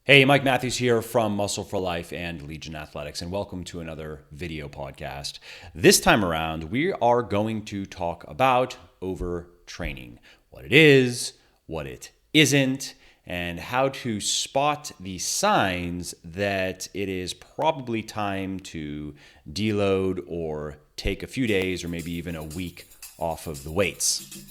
Hey, Mike Matthews here from Muscle for Life and Legion Athletics, and welcome to another video podcast. This time around, we are going to talk about overtraining, what it is, what it isn't, and how to spot the signs that it is probably time to deload or take a few days or maybe even a week off of the weights.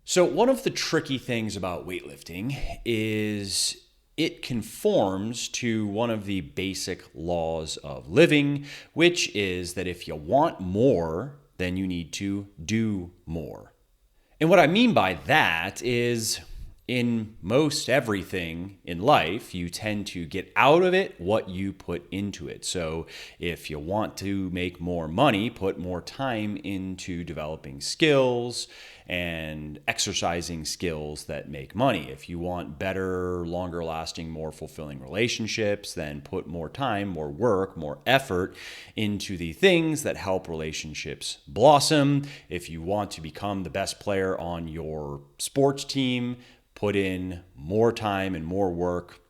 So, one of the tricky things about weightlifting is it conforms to one of the basic laws of living, which is that if you want more, then you need to do more. And what I mean by that is in most everything in life, you tend to get out of it what you put into it. So if you want to make more money, put more time into developing skills and exercising skills that make money. If you want better, longer lasting, more fulfilling relationships, then put more time, more work, more effort into the things that help relationships blossom. If you want to become the best player on your sports team, put in more time and more work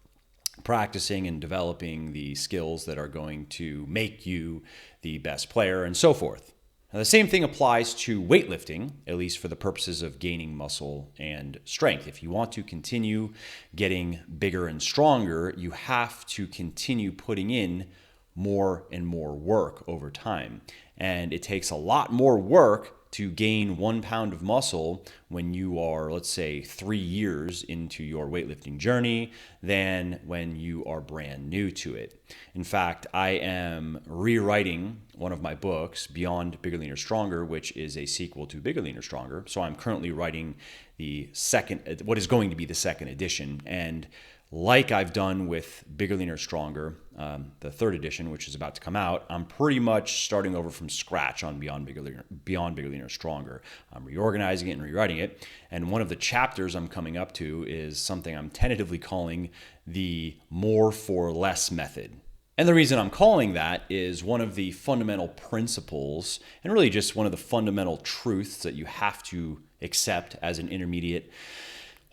practicing and developing the skills that are going to make you the best player, and so forth. Now, the same thing applies to weightlifting, at least for the purposes of gaining muscle and strength. If you want to continue getting bigger and stronger, you have to continue putting in more and more work over time. And it takes a lot more work to gain 1 pound of muscle when you are, let's say, 3 years into your weightlifting journey than when you are brand new to it. In fact, I am rewriting one of my books, Beyond Bigger, Leaner, Stronger, which is a sequel to Bigger, Leaner, Stronger. So I'm currently writing what is going to be the second edition. And like I've done with Bigger, Leaner, Stronger, the third edition, which is about to come out, I'm pretty much starting over from scratch on Beyond Bigger, Leaner, Stronger. I'm reorganizing it and rewriting it. And one of the chapters I'm coming up to is something I'm tentatively calling the more for less method. And the reason I'm calling that is one of the fundamental principles, and really just one of the fundamental truths that you have to accept as an intermediate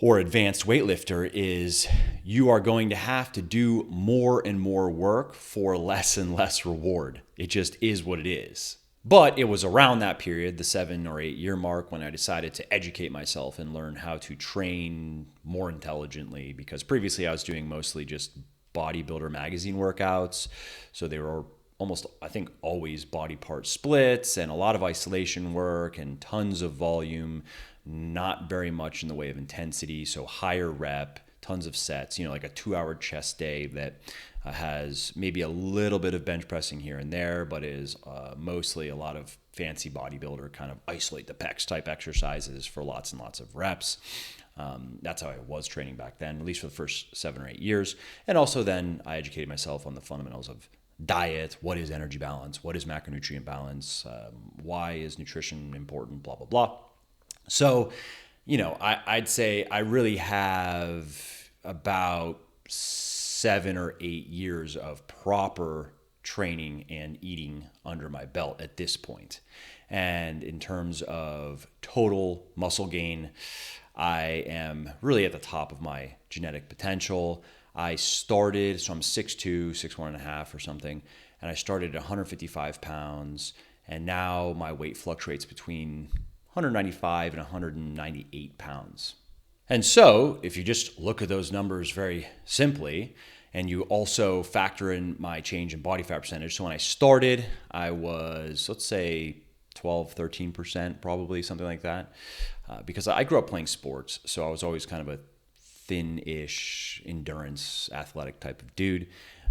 or advanced weightlifter is you are going to have to do more and more work for less and less reward. It just is what it is. But it was around that period, the 7 or 8 year mark, when I decided to educate myself and learn how to train more intelligently, because previously I was doing mostly just bodybuilder magazine workouts. So they were almost, I think, always body part splits and a lot of isolation work and tons of volume, not very much in the way of intensity. So higher rep, tons of sets, like a 2-hour chest day that has maybe a little bit of bench pressing here and there, but is mostly a lot of fancy bodybuilder kind of isolate the pecs type exercises for lots and lots of reps. That's how I was training back then, at least for the first 7 or 8 years. And also then I educated myself on the fundamentals of diet, what is energy balance, what is macronutrient balance, why is nutrition important, blah, blah, blah. So, I'd say I really have about 7 or 8 years of proper training and eating under my belt at this point. And in terms of total muscle gain, I am really at the top of my genetic potential. I started, so I'm 6'2", 6'1.5" or something, and I started at 155 pounds, and now my weight fluctuates between 195 and 198 pounds. And so if you just look at those numbers very simply, and you also factor in my change in body fat percentage. So when I started, I was, let's say, 12, 13%, probably something like that. Because I grew up playing sports, so I was always kind of a thin-ish endurance athletic type of dude.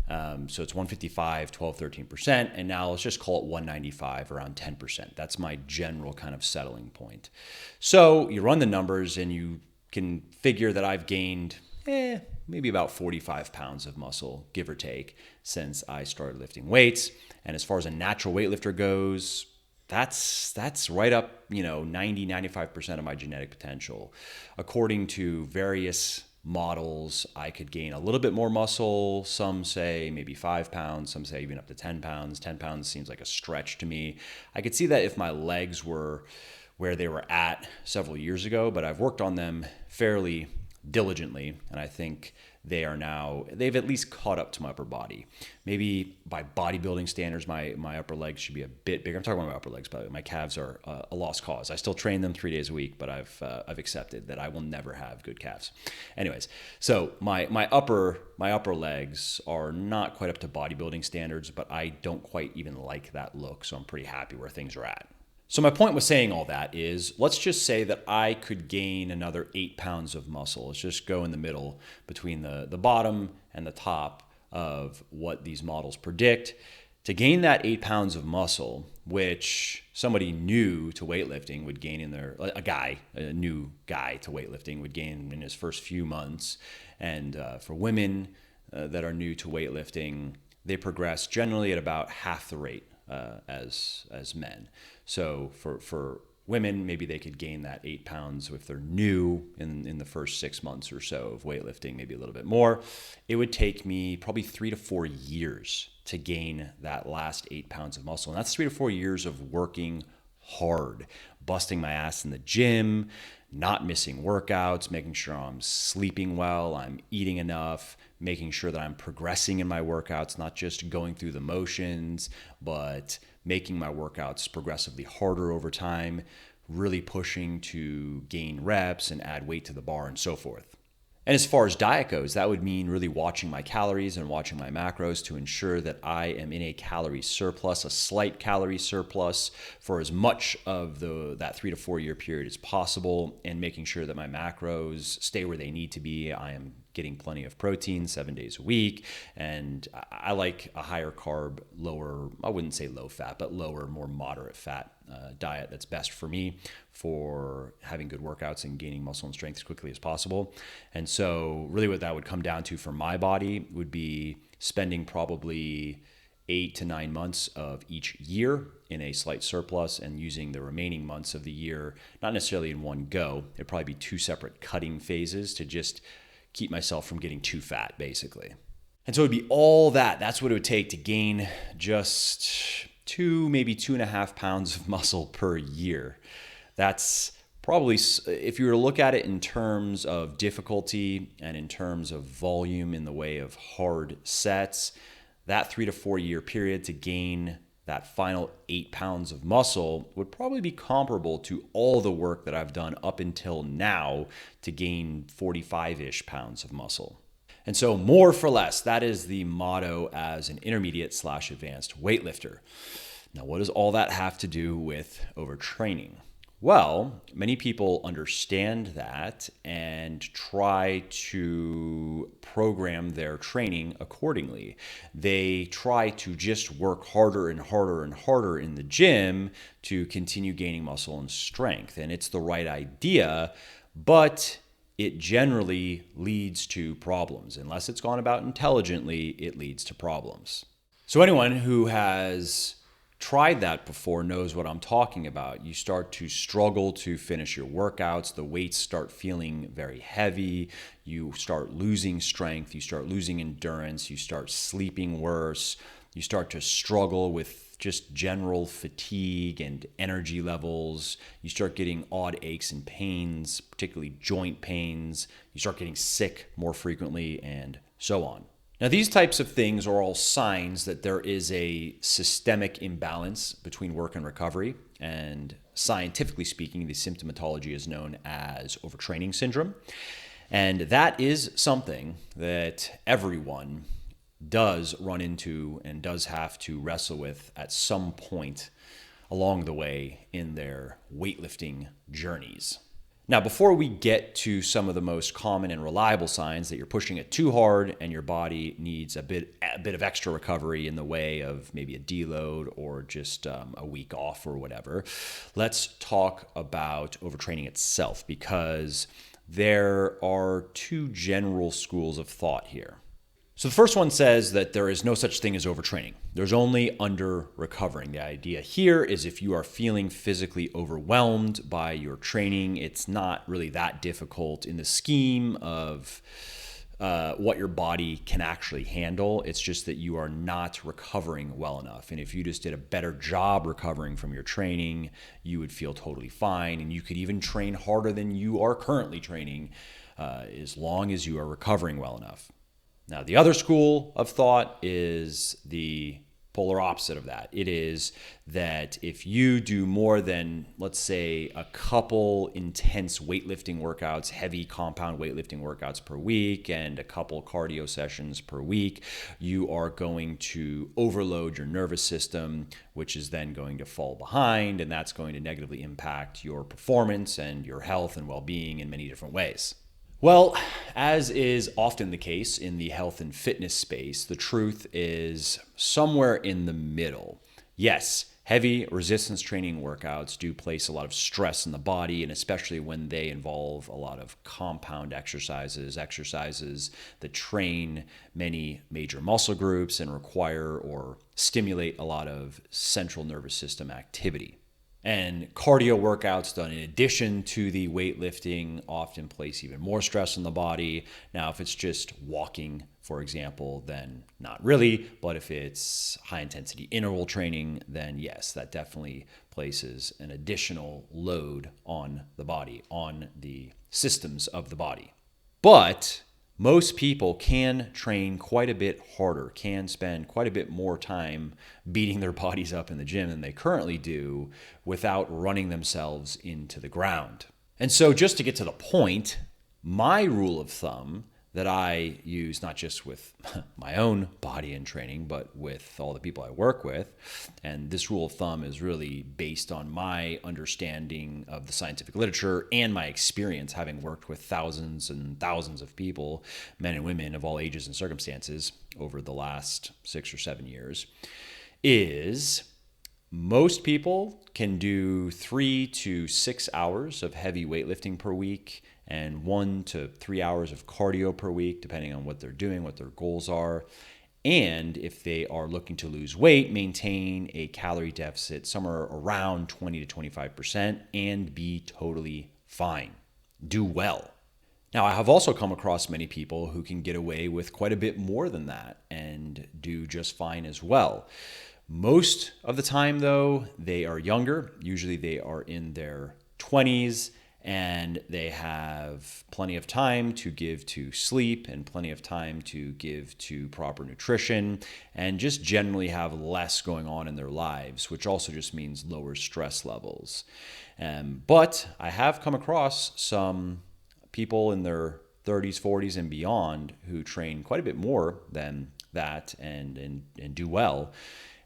So it's 155, 12, 13%. And now let's just call it 195, around 10%. That's my general kind of settling point. So you run the numbers and you can figure that I've gained maybe about 45 pounds of muscle, give or take, since I started lifting weights. And as far as a natural weightlifter goes, that's right up, 90, 95% of my genetic potential. According to various models, I could gain a little bit more muscle. Some say maybe 5 pounds. Some say even up to 10 pounds. 10 pounds seems like a stretch to me. I could see that if my legs were where they were at several years ago, but I've worked on them fairly diligently, and I think they've at least caught up to my upper body. Maybe by bodybuilding standards, my upper legs should be a bit bigger. I'm talking about my upper legs, but my calves are a lost cause. I still train them 3 days a week, but I've accepted that I will never have good calves. Anyways, so my upper legs are not quite up to bodybuilding standards, but I don't quite even like that look, so I'm pretty happy where things are at. So my point with saying all that is, let's just say that I could gain another 8 pounds of muscle. Let's just go in the middle between the bottom and the top of what these models predict. To gain that 8 pounds of muscle, which somebody new to weightlifting would gain a new guy to weightlifting would gain in his first few months. And for women that are new to weightlifting, they progress generally at about half the rate as men. So for women, maybe they could gain that 8 pounds if they're new in the first 6 months or so of weightlifting, maybe a little bit more. It would take me probably 3 to 4 years to gain that last 8 pounds of muscle. And that's 3 to 4 years of working hard, busting my ass in the gym, not missing workouts, making sure I'm sleeping well, I'm eating enough, making sure that I'm progressing in my workouts, not just going through the motions, but making my workouts progressively harder over time, really pushing to gain reps and add weight to the bar and so forth. And as far as diet goes, that would mean really watching my calories and watching my macros to ensure that I am in a calorie surplus, a slight calorie surplus for as much of that 3 to 4 year period as possible, and making sure that my macros stay where they need to be. I am getting plenty of protein 7 days a week, and I like a higher carb, lower, I wouldn't say low fat, but lower, more moderate fat diet that's best for me for having good workouts and gaining muscle and strength as quickly as possible. And so really what that would come down to for my body would be spending probably 8 to 9 months of each year in a slight surplus and using the remaining months of the year, not necessarily in one go. It'd probably be 2 separate cutting phases to just keep myself from getting too fat, basically. And so it would be all that. That's what it would take to gain just 2, maybe 2.5 pounds of muscle per year. That's probably, if you were to look at it in terms of difficulty and in terms of volume in the way of hard sets, that 3 to 4 year period to gain that final 8 pounds of muscle would probably be comparable to all the work that I've done up until now to gain 45-ish pounds of muscle. And so more for less, that is the motto as an intermediate/advanced weightlifter. Now, what does all that have to do with overtraining? Well, many people understand that and try to program their training accordingly. They try to just work harder and harder and harder in the gym to continue gaining muscle and strength. And it's the right idea, but it generally leads to problems. Unless it's gone about intelligently, it leads to problems. So anyone who has tried that before knows what I'm talking about. You start to struggle to finish your workouts. The weights start feeling very heavy. You start losing strength. You start losing endurance. You start sleeping worse. You start to struggle with just general fatigue and energy levels. You start getting odd aches and pains, particularly joint pains. You start getting sick more frequently and so on. Now, these types of things are all signs that there is a systemic imbalance between work and recovery. And scientifically speaking, the symptomatology is known as overtraining syndrome. And that is something that everyone does run into and does have to wrestle with at some point along the way in their weightlifting journeys. Now, before we get to some of the most common and reliable signs that you're pushing it too hard and your body needs a bit of extra recovery in the way of maybe a deload or just a week off or whatever, let's talk about overtraining itself, because there are 2 general schools of thought here. So the first one says that there is no such thing as overtraining. There's only under-recovering. The idea here is if you are feeling physically overwhelmed by your training, it's not really that difficult in the scheme of what your body can actually handle. It's just that you are not recovering well enough. And if you just did a better job recovering from your training, you would feel totally fine. And you could even train harder than you are currently training, as long as you are recovering well enough. Now, the other school of thought is the polar opposite of that. It is that if you do more than, let's say, a couple intense weightlifting workouts, heavy compound weightlifting workouts per week, and a couple cardio sessions per week, you are going to overload your nervous system, which is then going to fall behind, and that's going to negatively impact your performance and your health and well-being in many different ways. Well, as is often the case in the health and fitness space, the truth is somewhere in the middle. Yes, heavy resistance training workouts do place a lot of stress in the body, and especially when they involve a lot of compound exercises that train many major muscle groups and require or stimulate a lot of central nervous system activity. And cardio workouts done in addition to the weightlifting often place even more stress on the body. Now, if it's just walking, for example, then not really. But if it's high intensity interval training, then yes, that definitely places an additional load on the body, on the systems of the body. But most people can train quite a bit harder, can spend quite a bit more time beating their bodies up in the gym than they currently do without running themselves into the ground. And so just to get to the point, my rule of thumb that I use not just with my own body and training, but with all the people I work with. And this rule of thumb is really based on my understanding of the scientific literature and my experience having worked with thousands and thousands of people, men and women of all ages and circumstances over the last 6 or 7 years, is most people can do 3 to 6 hours of heavy weightlifting per week and 1 to 3 hours of cardio per week, depending on what they're doing, what their goals are. And if they are looking to lose weight, maintain a calorie deficit somewhere around 20 to 25% and be totally fine. Do well. Now, I have also come across many people who can get away with quite a bit more than that and do just fine as well. Most of the time, though, they are younger. Usually they are in their 20s. And they have plenty of time to give to sleep and plenty of time to give to proper nutrition and just generally have less going on in their lives, which also just means lower stress levels. But I have come across some people in their 30s, 40s, and beyond who train quite a bit more than that and do well.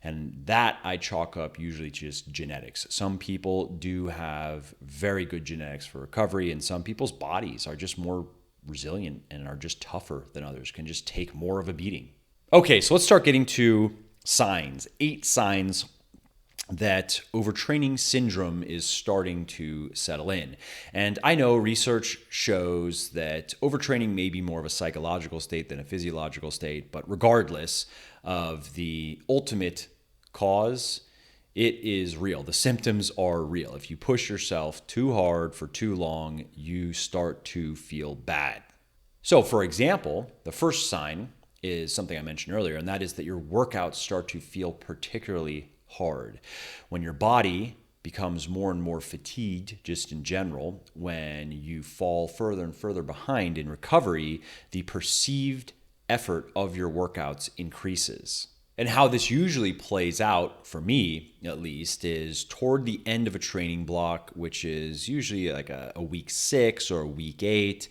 And that I chalk up usually just genetics. Some people do have very good genetics for recovery, and some people's bodies are just more resilient and are just tougher than others, can just take more of a beating. Okay, so let's start getting to signs. 8 signs that overtraining syndrome is starting to settle in. And I know research shows that overtraining may be more of a psychological state than a physiological state, but regardless of the ultimate cause, it is real. The symptoms are real. If you push yourself too hard for too long, you start to feel bad. So, for example, the first sign is something I mentioned earlier, and that is that your workouts start to feel particularly hard. When your body becomes more and more fatigued, just in general, when you fall further and further behind in recovery, the perceived effort of your workouts increases. And how this usually plays out, for me at least, is toward the end of a training block, which is usually like a week 6 or a week 8,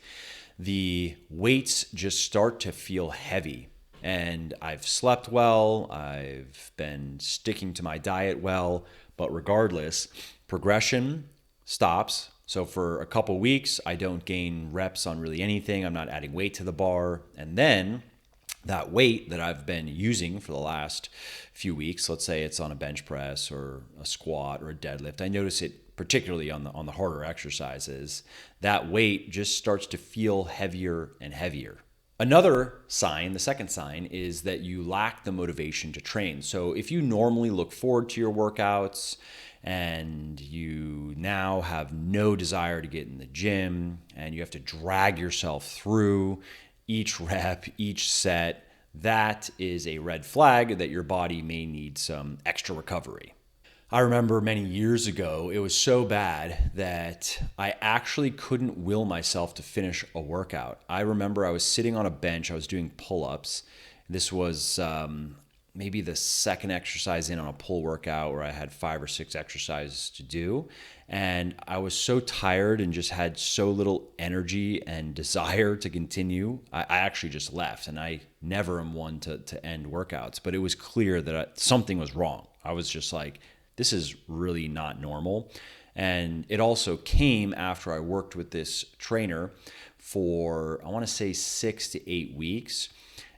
the weights just start to feel heavy. And I've slept well, I've been sticking to my diet well, but regardless, progression stops. So for a couple weeks, I don't gain reps on really anything. I'm not adding weight to the bar. And then that weight that I've been using for the last few weeks, let's say it's on a bench press or a squat or a deadlift, I notice it particularly on the harder exercises, that weight just starts to feel heavier and heavier. Another sign, the second sign, is that you lack the motivation to train. So if you normally look forward to your workouts and you now have no desire to get in the gym and you have to drag yourself through each rep, each set, that is a red flag that your body may need some extra recovery. I remember many years ago, it was so bad that I actually couldn't will myself to finish a workout. I remember I was sitting on a bench, I was doing pull-ups. This was maybe the second exercise in on a pull workout where I had 5 or 6 exercises to do. And I was so tired and just had so little energy and desire to continue. I actually just left, and I never am one to end workouts, but it was clear that something was wrong. I was just like, this is really not normal. And it also came after I worked with this trainer for, I want to say 6 to 8 weeks.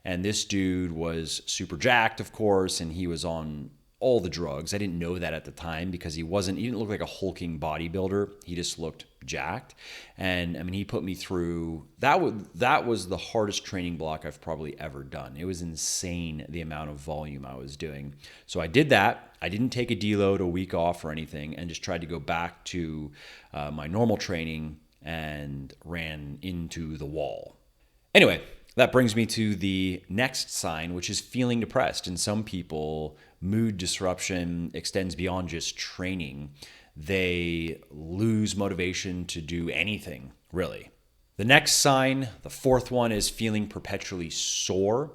And this dude was super jacked, of course, and he was on all the drugs. I didn't know that at the time because he didn't look like a hulking bodybuilder. He just looked jacked. And I mean, he put me through, that was the hardest training block I've probably ever done. It was insane the amount of volume I was doing. So I did that. I didn't take a deload, a week off or anything, and just tried to go back to my normal training and ran into the wall. Anyway, that brings me to the next sign, which is feeling depressed. In some people, mood disruption extends beyond just training. They lose motivation to do anything, really. The next sign, the fourth one, is feeling perpetually sore.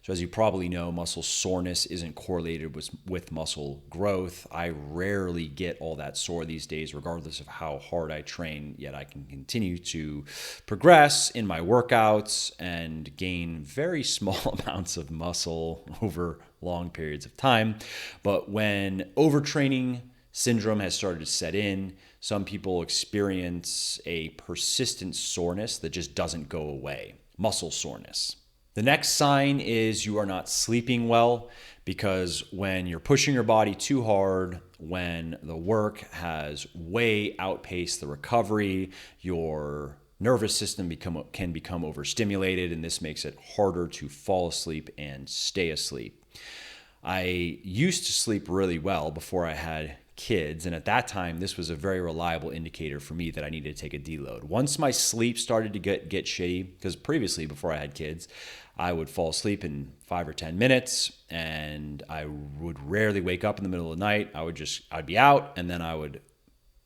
So as you probably know, muscle soreness isn't correlated with muscle growth. I rarely get all that sore these days, regardless of how hard I train, yet I can continue to progress in my workouts and gain very small amounts of muscle over long periods of time. But when overtraining syndrome has started to set in, some people experience a persistent soreness that just doesn't go away, muscle soreness. The next sign is you are not sleeping well, because when you're pushing your body too hard, when the work has way outpaced the recovery, your nervous system can become overstimulated, and this makes it harder to fall asleep and stay asleep. I used to sleep really well before I had kids, and at that time this was a very reliable indicator for me that I needed to take a deload. Once my sleep started to get shitty, because previously before I had kids, I would fall asleep in 5 or 10 minutes, and I would rarely wake up in the middle of the night. I'd be out, and then I would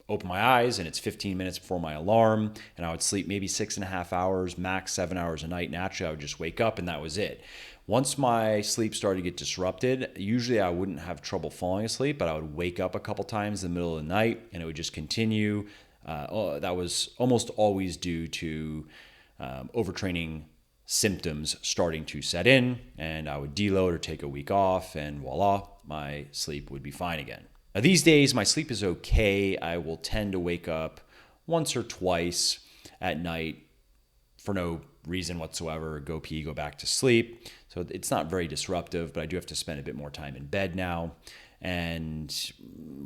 open my eyes, and it's 15 minutes before my alarm, and I would sleep maybe 6.5 hours, max 7 hours a night. Naturally, I would just wake up, and that was it. Once my sleep started to get disrupted, usually I wouldn't have trouble falling asleep, but I would wake up a couple times in the middle of the night, and it would just continue. That was almost always due to overtraining symptoms starting to set in, and I would deload or take a week off, and voila, my sleep would be fine again. Now, these days, my sleep is okay. I will tend to wake up once or twice at night for no reason whatsoever, go pee, go back to sleep. So it's not very disruptive, but I do have to spend a bit more time in bed now. And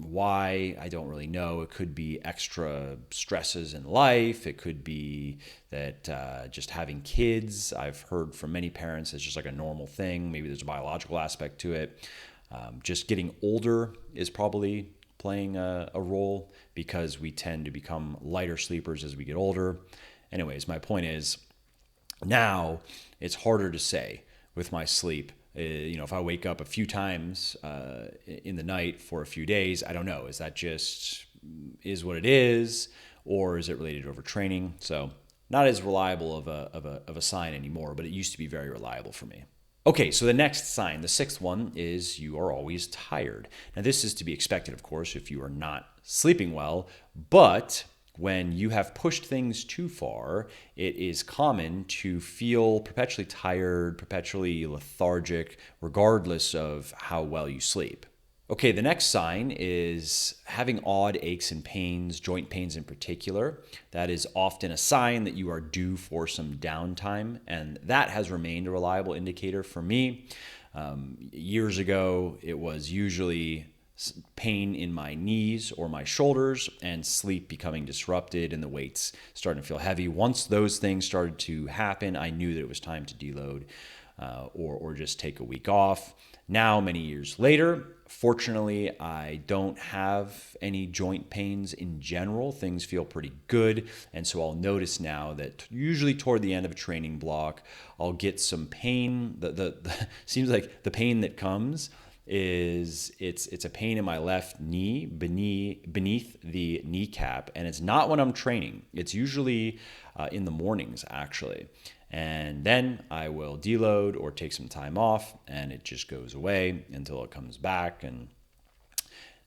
why, I don't really know. It could be extra stresses in life. It could be that just having kids, I've heard from many parents, it's just like a normal thing. Maybe there's a biological aspect to it. Just getting older is probably playing a role, because we tend to become lighter sleepers as we get older. Anyways, my point is, now it's harder to say with my sleep. If I wake up a few times in the night for a few days, I don't know. Is that just is what it is, or is it related to overtraining? So not as reliable of a sign anymore, but it used to be very reliable for me. Okay, so the next sign, the sixth one, is you are always tired. Now, this is to be expected, of course, if you are not sleeping well, but when you have pushed things too far, it is common to feel perpetually tired, perpetually lethargic, regardless of how well you sleep. Okay, the next sign is having odd aches and pains, joint pains in particular. That is often a sign that you are due for some downtime, and that has remained a reliable indicator for me. Years ago, it was usually pain in my knees or my shoulders and sleep becoming disrupted and the weights starting to feel heavy. Once those things started to happen, I knew that it was time to deload or just take a week off. Now, many years later, fortunately, I don't have any joint pains in general. Things feel pretty good. And so I'll notice now that usually toward the end of a training block, I'll get some pain. Seems like the pain that comes is it's a pain in my left knee beneath the kneecap, and it's not when I'm training. It's usually in the mornings, actually. And then I will deload or take some time off, and it just goes away until it comes back, and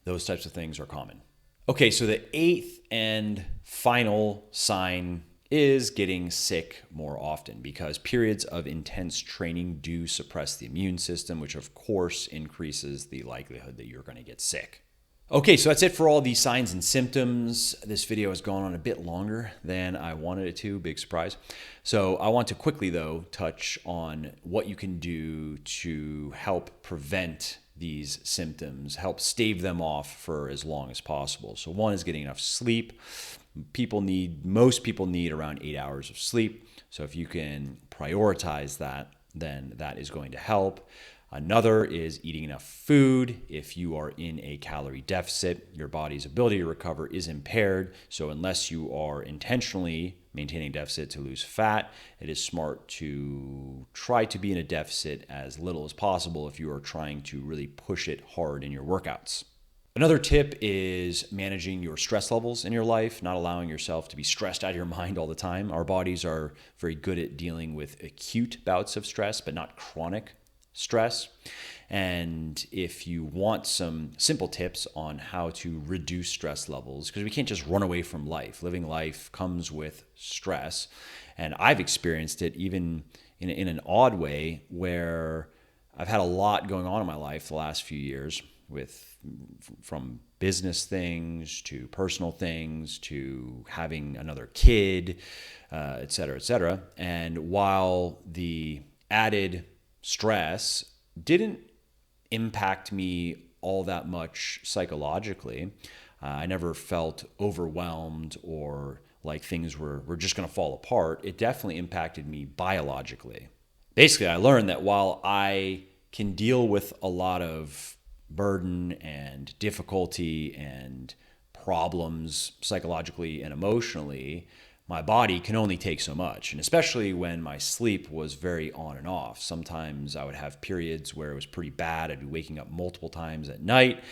those types of things are common. Okay, so the eighth and final sign is getting sick more often, because periods of intense training do suppress the immune system, which of course increases the likelihood that you're going to get sick. Okay, so that's it for all these signs and symptoms. This video has gone on a bit longer than I wanted it to, big surprise. So I want to quickly though touch on what you can do to help prevent these symptoms, help stave them off for as long as possible. So one is getting enough sleep. Most people need around 8 hours of sleep. So if you can prioritize that, then that is going to help. Another is eating enough food. If you are in a calorie deficit, your body's ability to recover is impaired. So unless you are intentionally maintaining deficit to lose fat, it is smart to try to be in a deficit as little as possible if you are trying to really push it hard in your workouts. Another tip is managing your stress levels in your life, not allowing yourself to be stressed out of your mind all the time. Our bodies are very good at dealing with acute bouts of stress, but not chronic stress. And if you want some simple tips on how to reduce stress levels, because we can't just run away from life. Living life comes with stress. And I've experienced it even in an odd way, where I've had a lot going on in my life the last few years, from business things to personal things to having another kid, et cetera, et cetera. And while the added stress didn't impact me all that much psychologically, I never felt overwhelmed or like things were just going to fall apart. It definitely impacted me biologically. Basically, I learned that while I can deal with a lot of burden and difficulty and problems psychologically and emotionally, my body can only take so much. And especially when my sleep was very on and off. Sometimes I would have periods where it was pretty bad. I'd be waking up multiple times at night.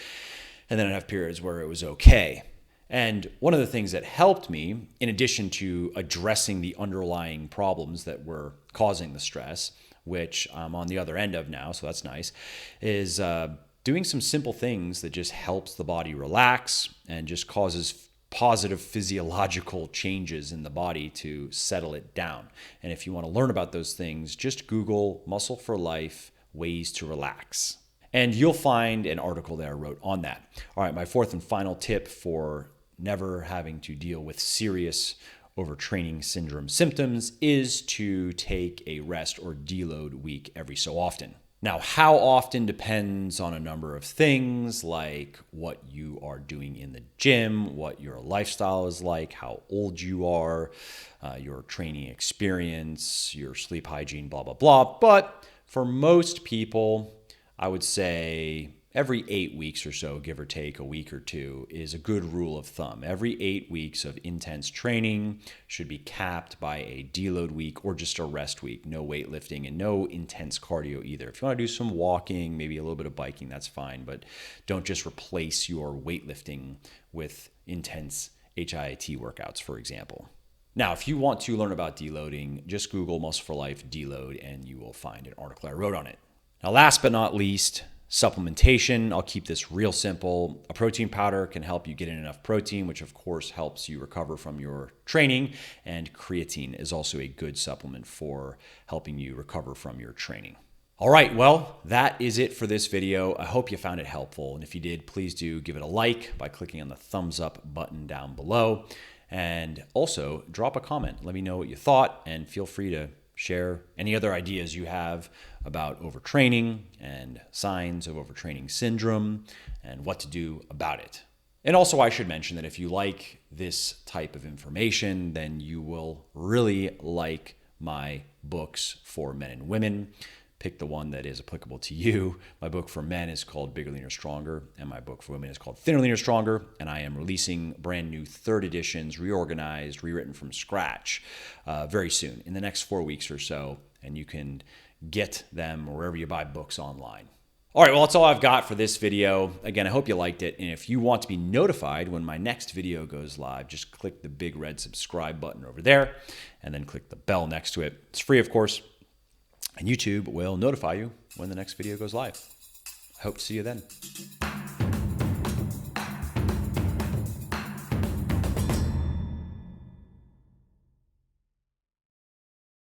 And then I'd have periods where it was okay. And one of the things that helped me, in addition to addressing the underlying problems that were causing the stress, which I'm on the other end of now, so that's nice, is doing some simple things that just helps the body relax and just causes positive physiological changes in the body to settle it down. And if you want to learn about those things, just Google Muscle for Life ways to relax. And you'll find an article that I wrote on that. All right, my fourth and final tip for never having to deal with serious overtraining syndrome symptoms is to take a rest or deload week every so often. Now, how often depends on a number of things, like what you are doing in the gym, what your lifestyle is like, how old you are, your training experience, your sleep hygiene, blah, blah, blah. But for most people, I would say every 8 weeks or so, give or take a week or two, is a good rule of thumb. Every 8 weeks of intense training should be capped by a deload week or just a rest week. No weightlifting and no intense cardio either. If you want to do some walking, maybe a little bit of biking, that's fine, but don't just replace your weightlifting with intense HIIT workouts, for example. Now, if you want to learn about deloading, just Google Muscle for Life deload and you will find an article I wrote on it. Now, last but not least, supplementation. I'll keep this real simple. A protein powder can help you get in enough protein, which of course helps you recover from your training. And creatine is also a good supplement for helping you recover from your training. All right, well, that is it for this video. I hope you found it helpful. And if you did, please do give it a like by clicking on the thumbs up button down below. And also drop a comment. Let me know what you thought, and feel free to share any other ideas you have about overtraining and signs of overtraining syndrome and what to do about it. And also, I should mention that if you like this type of information, then you will really like my books for men and women. pick the one that is applicable to you. My book for men is called Bigger, Leaner, Stronger, and my book for women is called Thinner, Leaner, Stronger. And I am releasing brand new third editions, reorganized, rewritten from scratch very soon, in the next 4 weeks or so. And you can get them wherever you buy books online. All right, well, that's all I've got for this video. Again, I hope you liked it. And if you want to be notified when my next video goes live, just click the big red subscribe button over there and then click the bell next to it. It's free, of course, and YouTube will notify you when the next video goes live. I hope to see you then.